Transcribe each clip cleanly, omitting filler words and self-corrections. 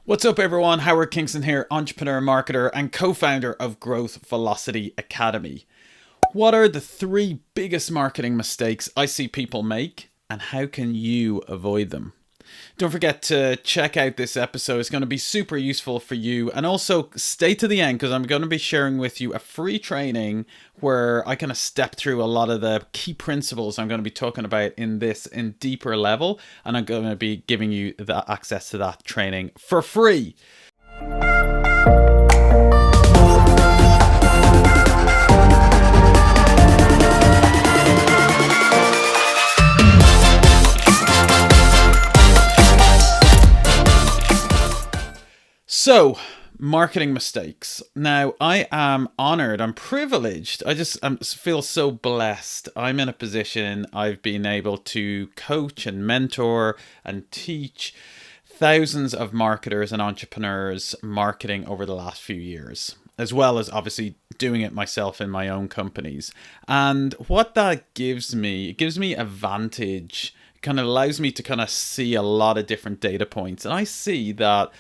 What's up, everyone? Howard Kingston here, entrepreneur, marketer, and co-founder of Growth Velocity Academy. What are the three biggest marketing mistakes I see people make, and how can you avoid them? Don't forget to check out this episode. It's going to be super useful for you. And also stay to the end because I'm going to be sharing with you a free training where I kind of step through a lot of the key principles I'm going to be talking about in deeper level. And I'm going to be giving you the access to that training for free. So, marketing mistakes. Now, I am honored, I'm privileged. I feel so blessed. I'm in a position I've been able to coach and mentor and teach thousands of marketers and entrepreneurs marketing over the last few years, as well as obviously doing it myself in my own companies. And what that gives me, it gives me a vantage, kind of allows me to kind of see a lot of different data points. And I see that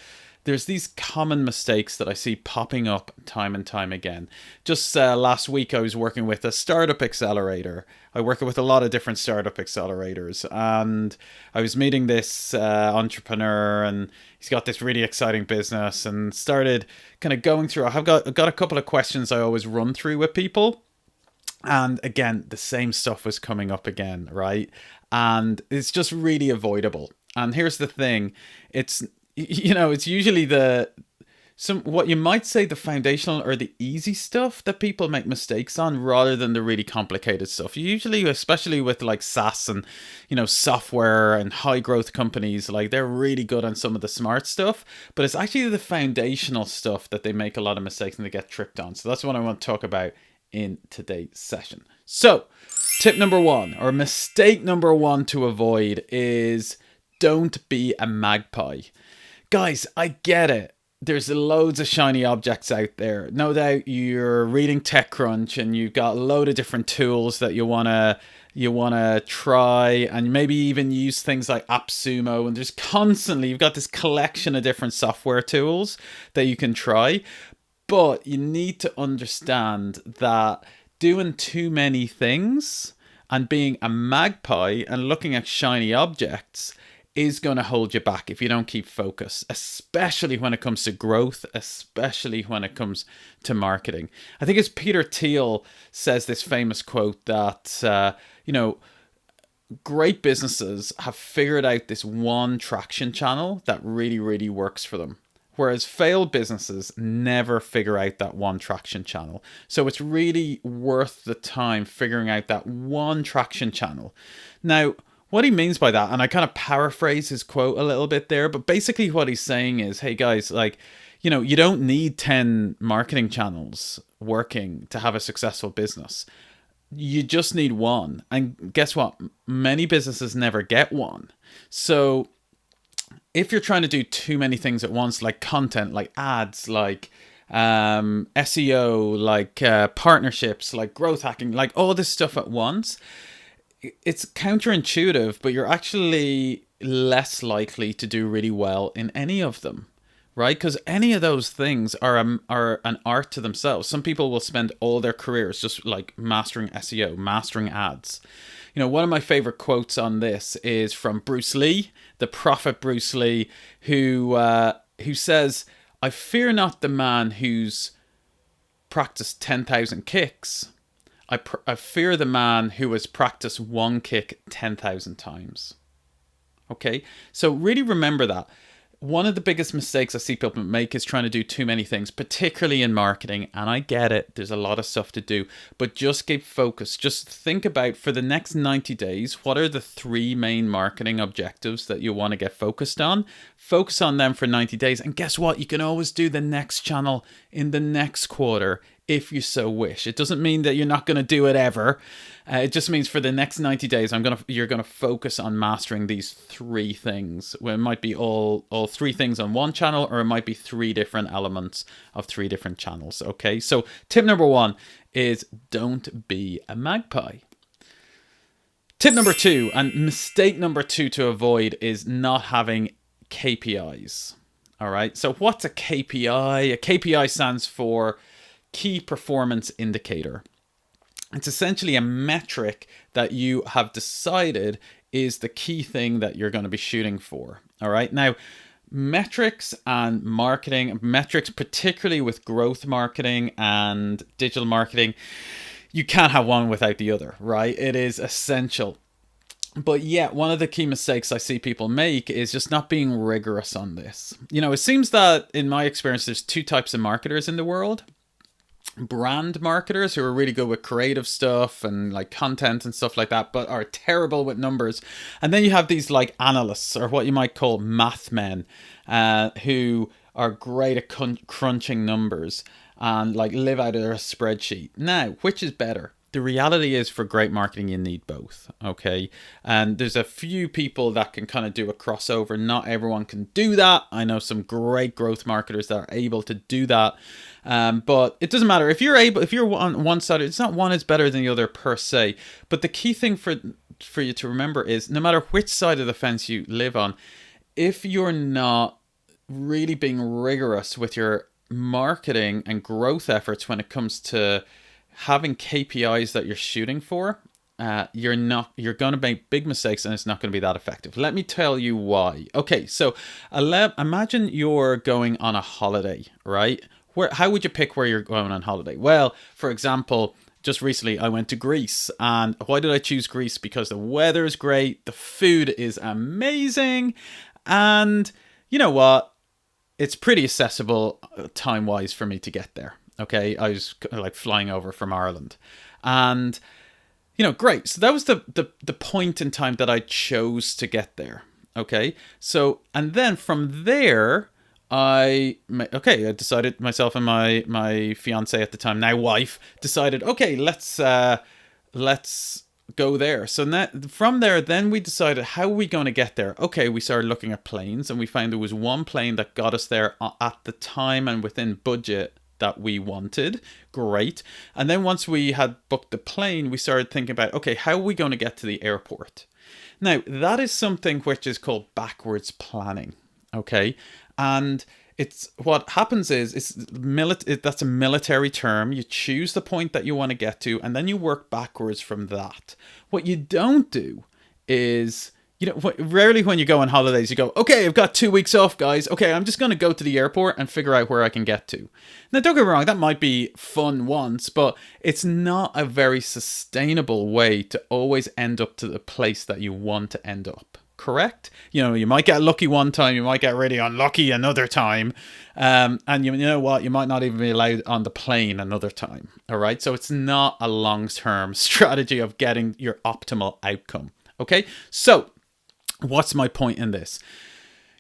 there's these common mistakes that I see popping up time and time again. Just last week, I was working with a startup accelerator. I work with a lot of different startup accelerators, and I was meeting this entrepreneur, and he's got this really exciting business, and started kind of going through. I've got a couple of questions I always run through with people, and again, the same stuff was coming up again, right? And it's just really avoidable. And here's the thing: it's usually what you might say the foundational or the easy stuff that people make mistakes on rather than the really complicated stuff. Usually, especially with like SaaS and, software and high growth companies, like they're really good on some of the smart stuff, but it's actually the foundational stuff that they make a lot of mistakes and they get tripped on. So that's what I want to talk about in today's session. So tip number one, or mistake number one to avoid, is don't be a magpie. Guys, I get it. There's loads of shiny objects out there. No doubt you're reading TechCrunch and you've got a load of different tools that you wanna try, and maybe even use things like AppSumo. And you've got this collection of different software tools that you can try. But you need to understand that doing too many things and being a magpie and looking at shiny objects is going to hold you back if you don't keep focus, especially when it comes to growth, especially when it comes to marketing. I think it's Peter Thiel says this famous quote that, great businesses have figured out this one traction channel that really, really works for them. Whereas failed businesses never figure out that one traction channel. So it's really worth the time figuring out that one traction channel. Now, what he means by that, and I kind of paraphrase his quote a little bit there, but basically what he's saying is, hey guys, you don't need 10 marketing channels working to have a successful business. You just need one. And guess what? Many businesses never get one. So if you're trying to do too many things at once, like content, like ads, like SEO, like partnerships, like growth hacking, like all this stuff at once, it's counterintuitive, but you're actually less likely to do really well in any of them, right? Because any of those things are an art to themselves. Some people will spend all their careers just like mastering SEO, mastering ads. One of my favorite quotes on this is from Bruce Lee, the prophet Bruce Lee, who says, "I fear not the man who's practiced 10,000 kicks. I fear the man who has practiced one kick 10,000 times." Okay, so really remember that. One of the biggest mistakes I see people make is trying to do too many things, particularly in marketing. And I get it. There's a lot of stuff to do, but just keep focused. Just think about, for the next 90 days, what are the three main marketing objectives that you want to get focused on? Focus on them for 90 days. And guess what? You can always do the next channel in the next quarter if you so wish. It doesn't mean that you're not going to do it ever. It just means for the next 90 days, you're going to focus on mastering these three things. Well, it might be all three things on one channel, or it might be three different elements of three different channels. Okay, so tip number one is don't be a magpie. Tip number two, and mistake number two to avoid, is not having KPIs. All right. So what's a KPI? A KPI stands for Key Performance Indicator. It's essentially a metric that you have decided is the key thing that you're going to be shooting for. All right. Now, metrics and marketing, metrics, particularly with growth marketing and digital marketing, you can't have one without the other, right? It is essential. But yeah, one of the key mistakes I see people make is just not being rigorous on this. You know, it seems that in my experience, there's two types of marketers in the world. Brand marketers who are really good with creative stuff and like content and stuff like that, but are terrible with numbers. And then you have these like analysts, or what you might call math men, who are great at crunching numbers and like live out of a spreadsheet. Now, which is better? The reality is, for great marketing, you need both. Okay. And there's a few people that can kind of do a crossover. Not everyone can do that. I know some great growth marketers that are able to do that. But it doesn't matter if you're on one side, it's not one is better than the other per se. But the key thing for you to remember is, no matter which side of the fence you live on, if you're not really being rigorous with your marketing and growth efforts when it comes to having KPIs that you're shooting for, you're going to make big mistakes, and it's not going to be that effective. Let me tell you why. Okay, so imagine you're going on a holiday, right? How would you pick where you're going on holiday? Well, for example, just recently I went to Greece. And why did I choose Greece? Because the weather is great, the food is amazing, and you know what? It's pretty accessible time-wise for me to get there. Okay, I was like flying over from Ireland, and you know, great. So that was the point in time that I chose to get there. Okay, so and then from there, I decided, myself and my fiance at the time, now wife, decided, okay, let's go there. So from there, then we decided, how are we going to get there? Okay, we started looking at planes, and we found there was one plane that got us there at the time and within budget that we wanted. Great. And then once we had booked the plane, we started thinking about, okay, how are we going to get to the airport? Now, that is something which is called backwards planning. Okay. And it's what happens is that's a military term. You choose the point that you want to get to, and then you work backwards from that. What you don't do is, you know, rarely when you go on holidays, you go, okay, I've got 2 weeks off, guys. Okay, I'm just going to go to the airport and figure out where I can get to. Now, don't get me wrong, that might be fun once, but it's not a very sustainable way to always end up to the place that you want to end up. Correct? You know, you might get lucky one time, you might get really unlucky another time, and you know what? You might not even be allowed on the plane another time. All right, so it's not a long-term strategy of getting your optimal outcome. Okay, so what's my point in this?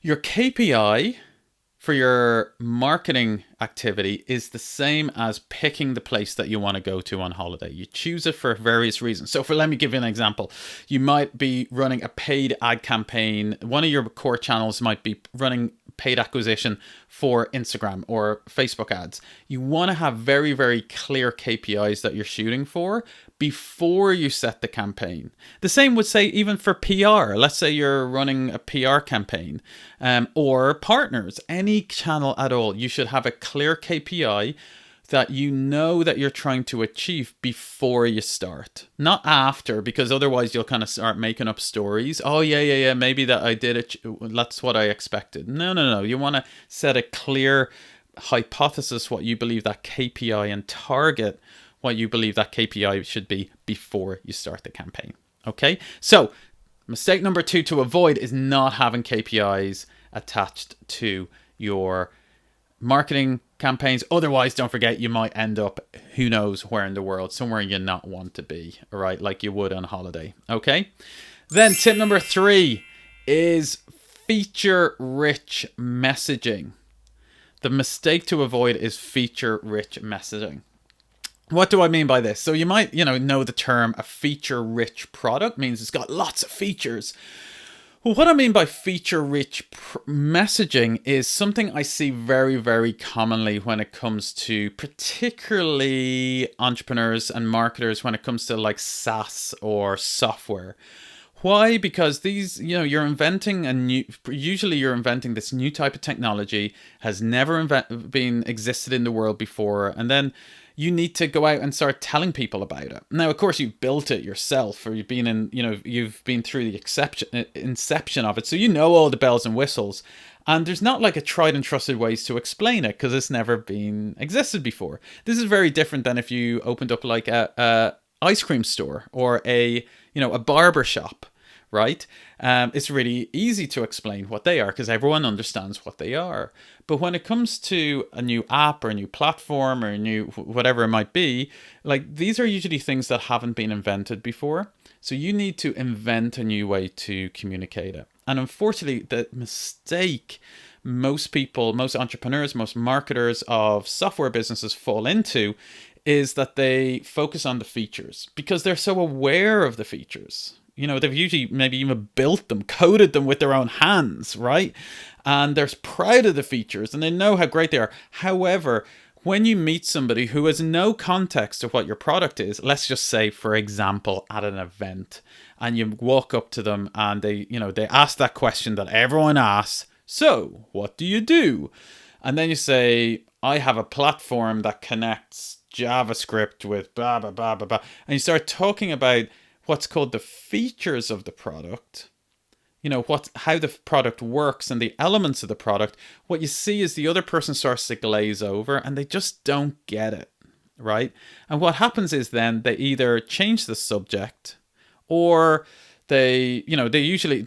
Your KPI for your marketing activity is the same as picking the place that you want to go to on holiday. You choose it for various reasons. So let me give you an example. You might be running a paid ad campaign. One of your core channels might be running paid acquisition for Instagram or Facebook ads. You want to have very, very clear KPIs that you're shooting for before you set the campaign. The same would say even for PR. Let's say you're running a PR campaign, or partners, any channel at all. You should have a clear KPI that you know that you're trying to achieve before you start, not after, because otherwise you'll kind of start making up stories. Oh yeah, maybe that I did it, that's what I expected. No, you want to set a clear hypothesis, what you believe that KPI, and target what you believe that KPI should be before you start the campaign. Okay, so mistake number 2 to avoid is not having KPIs attached to your marketing campaigns. Otherwise, don't forget, you might end up who knows where in the world, somewhere you not want to be, all right, like you would on holiday. Okay, then tip number 3 is feature rich messaging. The mistake to avoid is feature rich messaging. What do I mean by this? So you might know the term a feature rich product means it's got lots of features. Well, what I mean by feature-rich messaging is something I see very, very commonly when it comes to particularly entrepreneurs and marketers when it comes to like SaaS or software. Why? Because these, you're inventing usually you're inventing this new type of technology, has never been existed in the world before. And then you need to go out and start telling people about it. Now, of course, you've built it yourself, or you've been you've been through the inception of it. So all the bells and whistles. And there's not like a tried and trusted ways to explain it because it's never been existed before. This is very different than if you opened up like a ice cream store or a barber shop, right? It's really easy to explain what they are because everyone understands what they are. But when it comes to a new app or a new platform or a new whatever it might be, like these are usually things that haven't been invented before. So you need to invent a new way to communicate it. And unfortunately, the mistake most people, most entrepreneurs, most marketers of software businesses fall into is that they focus on the features because they're so aware of the features. They've usually maybe even built them, coded them with their own hands, right? And they're proud of the features and they know how great they are. However, when you meet somebody who has no context of what your product is, let's just say, for example, at an event, and you walk up to them and they ask that question that everyone asks, so what do you do? And then you say, I have a platform that connects JavaScript with blah, blah, blah, blah, blah. And you start talking about what's called the features of the product, how the product works and the elements of the product. What you see is the other person starts to glaze over and they just don't get it, right? And what happens is then they either change the subject or they're usually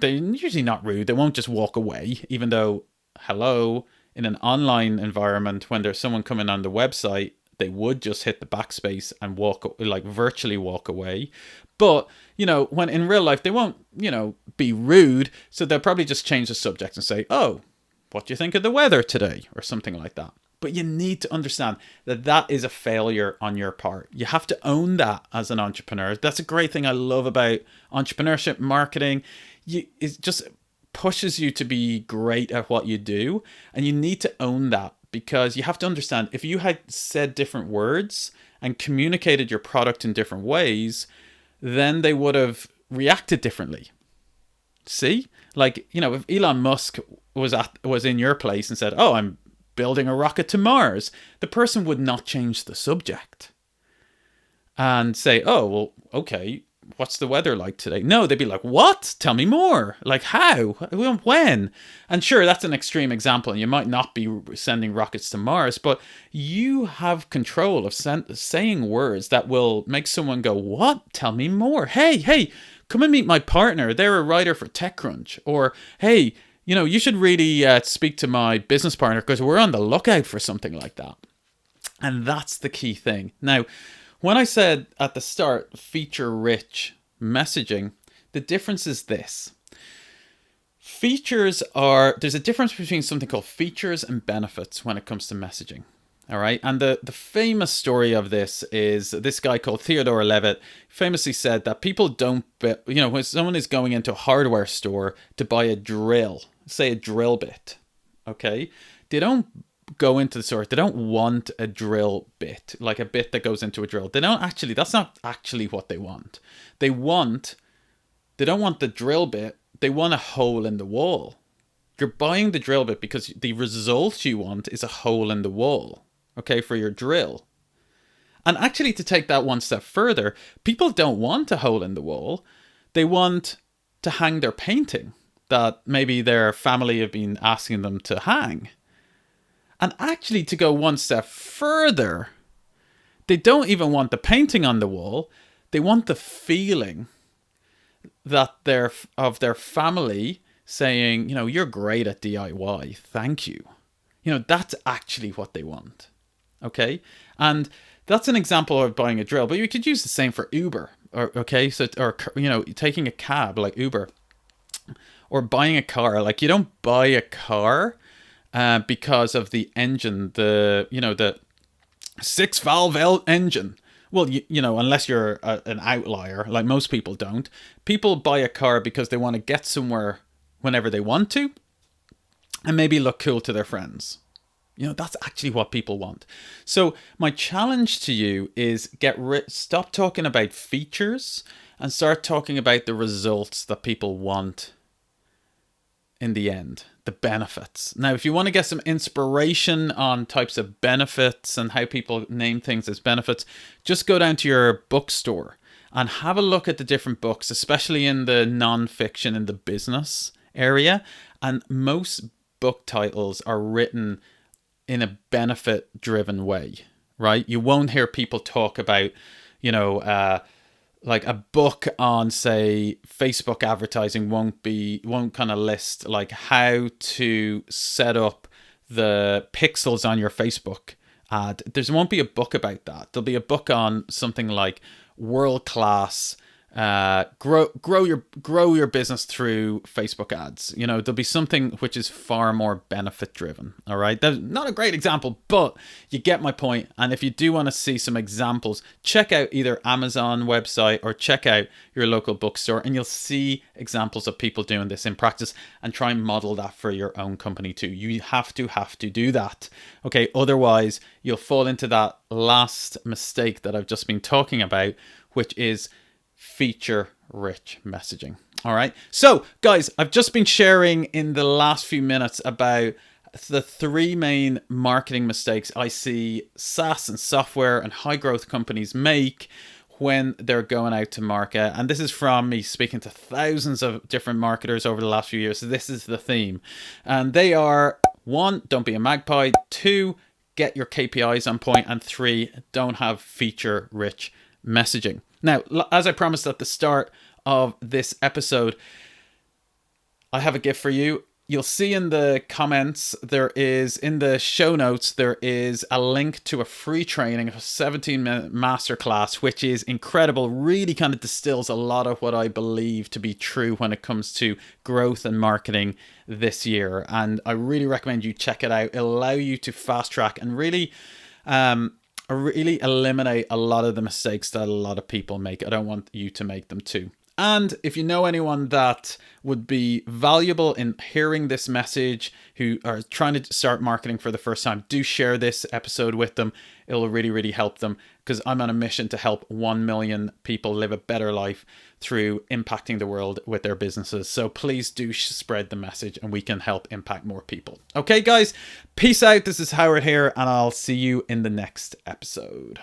not rude. They won't just walk away, even though, hello, in an online environment, when there's someone coming on the website, they would just hit the backspace and virtually walk away. But, when in real life, they won't, be rude. So they'll probably just change the subject and say, oh, what do you think of the weather today? Or something like that. But you need to understand that that is a failure on your part. You have to own that as an entrepreneur. That's a great thing I love about entrepreneurship, marketing. It just pushes you to be great at what you do. And you need to own that because you have to understand if you had said different words and communicated your product in different ways, then they would have reacted differently. See? Like, if Elon Musk was in your place and said, oh, I'm building a rocket to Mars, the person would not change the subject and say, oh, well, okay, what's the weather like today? No, they'd be like, what? Tell me more. Like, how? When? And sure, that's an extreme example, and you might not be sending rockets to Mars, but you have control of saying words that will make someone go, what? Tell me more. Hey, come and meet my partner. They're a writer for TechCrunch. Or, hey, you should really speak to my business partner because we're on the lookout for something like that. And that's the key thing. Now, when I said at the start, feature-rich messaging, the difference is this. There's a difference between something called features and benefits when it comes to messaging. All right. And the famous story of this is this guy called Theodore Levitt famously said that people don't, when someone is going into a hardware store to buy a drill, say a drill bit, okay, they don't go into the store. They don't want a drill bit, like a bit that goes into a drill. That's not actually what they want. They don't want the drill bit. They want a hole in the wall. You're buying the drill bit because the result you want is a hole in the wall, okay, for your drill. And actually, to take that one step further, people don't want a hole in the wall. They want to hang their painting that maybe their family have been asking them to hang. And actually, to go one step further, they don't even want the painting on the wall. They want the feeling that of their family saying, you're great at DIY. Thank you. That's actually what they want. Okay. And that's an example of buying a drill, but you could use the same for Uber or taking a cab like Uber or buying a car. Like you don't buy a car because of the engine, the 6-valve engine. Well, unless you're an outlier, like most people don't. People buy a car because they want to get somewhere whenever they want to and maybe look cool to their friends. That's actually what people want. So my challenge to you is stop talking about features and start talking about the results that people want in the end, the benefits. Now, if you want to get some inspiration on types of benefits and how people name things as benefits, just go down to your bookstore and have a look at the different books, especially in the non-fiction and the business area. And most book titles are written in a benefit-driven way, right? You won't hear people talk about, like a book on, say, Facebook advertising won't kind of list like how to set up the pixels on your Facebook ad. There won't be a book about that. There'll be a book on something like world class grow your business through Facebook ads. There'll be something which is far more benefit driven. All right, that's not a great example, but you get my point. And if you do want to see some examples, check out either Amazon website or check out your local bookstore, and you'll see examples of people doing this in practice, and try and model that for your own company too. You have to do that. Okay, otherwise you'll fall into that last mistake that I've just been talking about, which is feature rich messaging. All right. So guys, I've just been sharing in the last few minutes about the 3 main marketing mistakes I see SaaS and software and high growth companies make when they're going out to market. And this is from me speaking to thousands of different marketers over the last few years. So this is the theme. And they are: 1, don't be a magpie; 2, get your KPIs on point; and 3, don't have feature rich messaging. Now, as I promised at the start of this episode, I have a gift for you. You'll see in the comments, in the show notes, there is a link to a free training, a 17-minute masterclass, which is incredible. Really kind of distills a lot of what I believe to be true when it comes to growth and marketing this year. And I really recommend you check it out. It'll allow you to fast track and really eliminate a lot of the mistakes that a lot of people make. I don't want you to make them too. And if you know anyone that would be valuable in hearing this message, who are trying to start marketing for the first time, do share this episode with them. It will really, really help them, because I'm on a mission to help 1 million people live a better life through impacting the world with their businesses. So please do spread the message, and we can help impact more people. Okay, guys, peace out. This is Howard here, and I'll see you in the next episode.